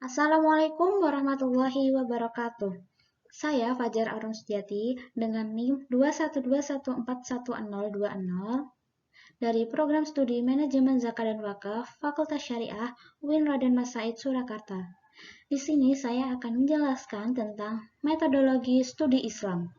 Assalamualaikum warahmatullahi wabarakatuh. Saya Fajar Arum Setiati dengan NIM 212141020 dari Program Studi Manajemen Zakat dan Wakaf Fakultas Syariah UIN Raden Mas Said Surakarta. Di sini saya akan menjelaskan tentang metodologi studi Islam.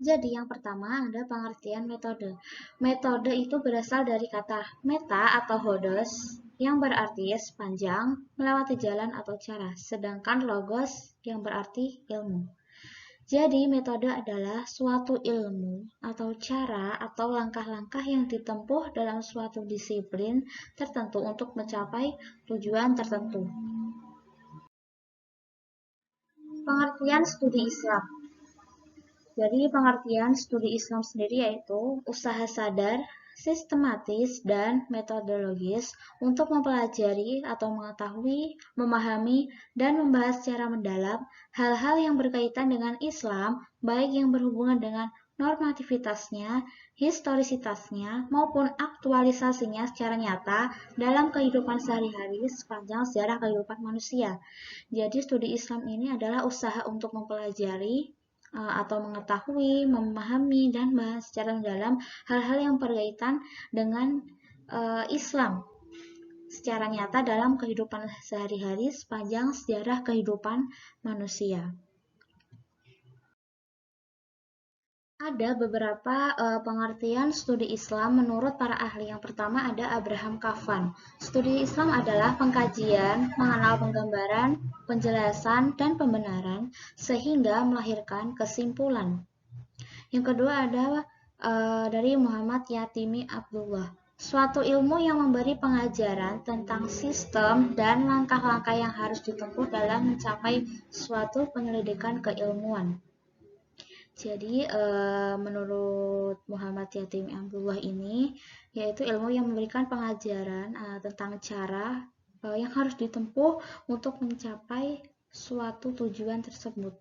Jadi yang pertama ada pengertian metode. Metode itu berasal dari kata meta atau hodos yang berarti sepanjang, melewati jalan atau cara, sedangkan logos yang berarti ilmu. Jadi metode adalah suatu ilmu atau cara atau langkah-langkah yang ditempuh dalam suatu disiplin tertentu untuk mencapai tujuan tertentu. Pengertian studi Islam. Jadi pengertian studi Islam sendiri yaitu usaha sadar, sistematis, dan metodologis untuk mempelajari atau mengetahui, memahami, dan membahas secara mendalam hal-hal yang berkaitan dengan Islam, baik yang berhubungan dengan normativitasnya, historisitasnya, maupun aktualisasinya secara nyata dalam kehidupan sehari-hari sepanjang sejarah kehidupan manusia. Jadi studi Islam ini adalah usaha untuk mempelajari atau mengetahui, memahami, dan bahas secara mendalam hal-hal yang berkaitan dengan Islam secara nyata dalam kehidupan sehari-hari sepanjang sejarah kehidupan manusia. Ada beberapa pengertian studi Islam menurut para ahli. Yang pertama ada Abraham Kafan. Studi Islam adalah pengkajian, mengenal penggambaran, penjelasan, dan pembenaran sehingga melahirkan kesimpulan. Yang kedua ada dari Muhammad Yatimi Abdullah. Suatu ilmu yang memberi pengajaran tentang sistem dan langkah-langkah yang harus ditempuh dalam mencapai suatu penyelidikan keilmuan. Jadi menurut Muhammad Yatimi Abdullah ini yaitu ilmu yang memberikan pengajaran tentang cara yang harus ditempuh untuk mencapai suatu tujuan tersebut.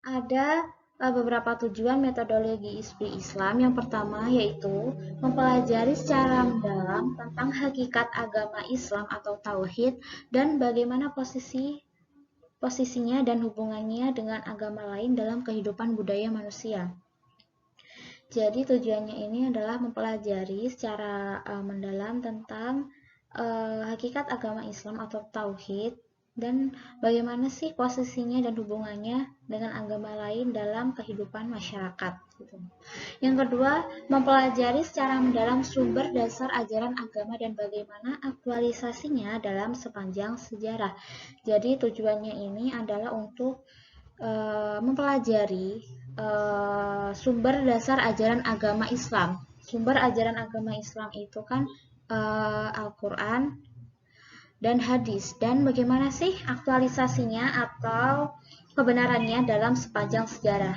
Ada beberapa tujuan metodologi studi Islam. Yang pertama yaitu mempelajari secara mendalam tentang hakikat agama Islam atau tauhid dan bagaimana posisinya dan hubungannya dengan agama lain dalam kehidupan budaya manusia. Jadi tujuannya ini adalah mempelajari secara mendalam tentang hakikat agama Islam atau tauhid dan bagaimana sih posisinya dan hubungannya dengan agama lain dalam kehidupan masyarakat. Yang kedua, mempelajari secara mendalam sumber dasar ajaran agama dan bagaimana aktualisasinya dalam sepanjang sejarah. Jadi tujuannya ini adalah untuk mempelajari sumber dasar ajaran agama Islam. Sumber ajaran agama Islam itu kan Al-Quran dan hadis, dan bagaimana sih aktualisasinya atau kebenarannya dalam sepanjang sejarah.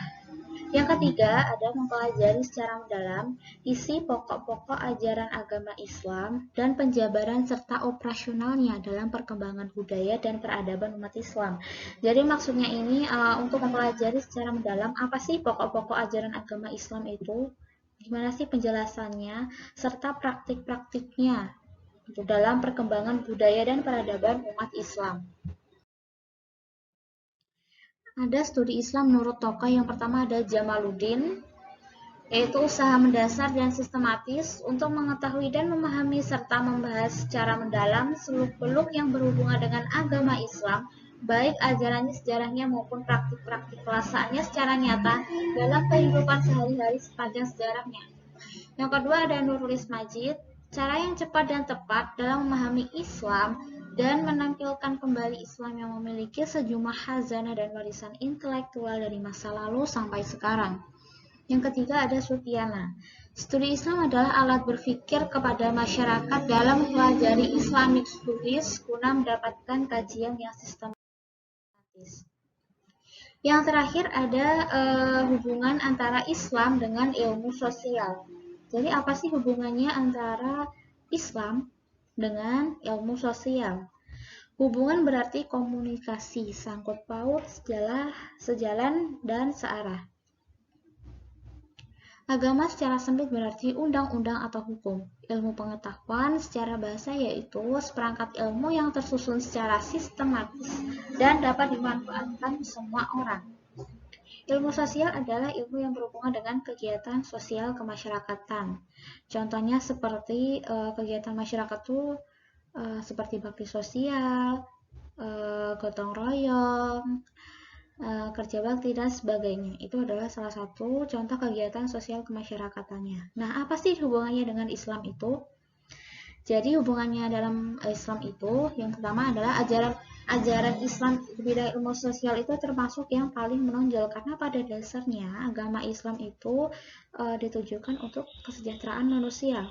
Yang ketiga ada mempelajari secara mendalam isi pokok-pokok ajaran agama Islam dan penjabaran serta operasionalnya dalam perkembangan budaya dan peradaban umat Islam. Jadi maksudnya ini untuk mempelajari secara mendalam apa sih pokok-pokok ajaran agama Islam itu, gimana sih penjelasannya, serta praktik-praktiknya dalam perkembangan budaya dan peradaban umat Islam. Ada studi Islam menurut tokoh. Yang pertama ada Jamaluddin, yaitu usaha mendasar dan sistematis untuk mengetahui dan memahami serta membahas secara mendalam seluk-beluk yang berhubungan dengan agama Islam, baik ajarannya, sejarahnya maupun praktik-praktik pelaksanaannya secara nyata dalam kehidupan sehari-hari sepanjang sejarahnya. Yang kedua ada Nurulis Majid, cara yang cepat dan tepat dalam memahami Islam dan menampilkan kembali Islam yang memiliki sejumlah khazanah dan warisan intelektual dari masa lalu sampai sekarang. Yang ketiga ada Sufyana. Studi Islam adalah alat berpikir kepada masyarakat dalam mempelajari Islamic Studies guna mendapatkan kajian yang sistematis. Yang terakhir ada hubungan antara Islam dengan ilmu sosial. Jadi apa sih hubungannya antara Islam dengan ilmu sosial? Hubungan berarti komunikasi, sangkut paut, sejalan dan searah. Agama secara sempit berarti undang-undang atau hukum. Ilmu pengetahuan secara bahasa yaitu seperangkat ilmu yang tersusun secara sistematis dan dapat dimanfaatkan semua orang. Ilmu sosial adalah ilmu yang berhubungan dengan kegiatan sosial kemasyarakatan. Contohnya seperti kegiatan masyarakat itu seperti bakti sosial, gotong royong, kerja bakti, dan sebagainya. Itu adalah salah satu contoh kegiatan sosial kemasyarakatannya. Nah, apa sih hubungannya dengan Islam itu? Jadi hubungannya dalam Islam itu yang pertama adalah ajaran Islam di bidang ilmu sosial itu termasuk yang paling menonjol karena pada dasarnya agama Islam itu ditujukan untuk kesejahteraan manusia.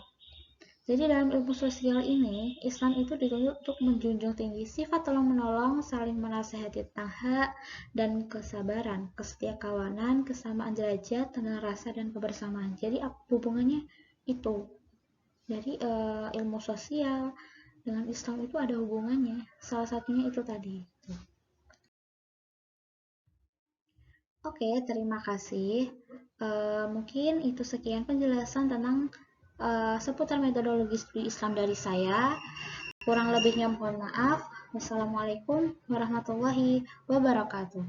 Jadi dalam ilmu sosial ini, Islam itu dituntut untuk menjunjung tinggi sifat tolong-menolong, saling menasehati tentang hak dan kesabaran, kesetiakawanan, kesamaan derajat, tenang rasa, dan kebersamaan. Jadi hubungannya itu. Jadi ilmu sosial dengan Islam itu ada hubungannya. Salah satunya itu tadi. Oke, terima kasih. Mungkin itu sekian penjelasan tentang seputar metodologi studi Islam dari saya. Kurang lebihnya mohon maaf. Wassalamualaikum warahmatullahi wabarakatuh.